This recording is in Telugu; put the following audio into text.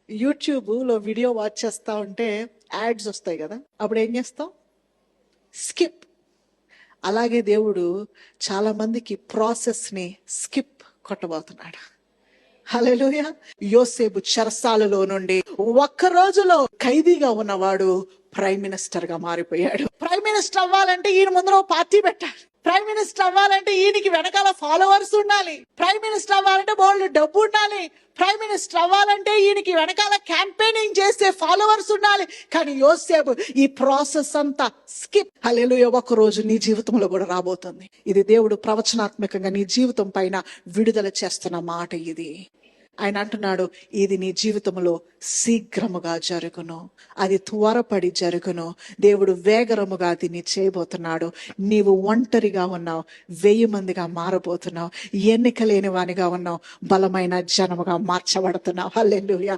యూట్యూబ్లో వీడియో వాచ్ చేస్తా ఉంటే యాడ్స్ వస్తాయి కదా, అప్పుడు ఏం చేస్తాం? స్కిప్. అలాగే దేవుడు చాలా మందికి ప్రాసెస్ని స్కిప్ కొట్టబోతున్నాడు. హల్లెలూయా. యోసేపు చెరసాలలో నుండి ఒక్క రోజులో ఖైదీగా ఉన్నవాడు ప్రైమ్ మినిస్టర్ గా మారిపోయాడు. ప్రైమ్ మినిస్టర్ అవ్వాలంటే ఈయన ముందర పార్టీ పెట్టాలి. ప్రైమ్ మినిస్టర్ అవ్వాలంటే ఈయనకి వెనకాల ఫాలోవర్స్ ఉండాలి. ప్రైమ్ మినిస్టర్ అవ్వాలంటే బోల్డ్ డబ్బు ఉండాలి. ప్రైమ్ మినిస్టర్ అవ్వాలంటే ఈయనకి వెనకాల క్యాంపెయినింగ్ చేసే ఫాలోవర్స్ ఉండాలి. కానీ యోసేపు ఈ ప్రాసెస్ అంతా స్కిప్. హల్లెలూయా. ఒక రోజు నీ జీవితంలో కూడా రాబోతుంది. ఇది దేవుడు ప్రవచనాత్మకంగా నీ జీవితం పైన విడుదల చేస్తున్న మాట ఇది. ఆయన అంటున్నాడు, ఇది నీ జీవితంలో శీఘ్రముగా జరుగును, అది త్వరపడి జరుగును. దేవుడు వేగరముగా దీన్ని చేయబోతున్నాడు. నీవు ఒంటరిగా ఉన్నావు, 1000 మందిగా మారబోతున్నావు. ఎన్నిక లేని వానిగా ఉన్నావు, బలమైన జనముగా మార్చబడుతున్నావు. హల్లెలూయా.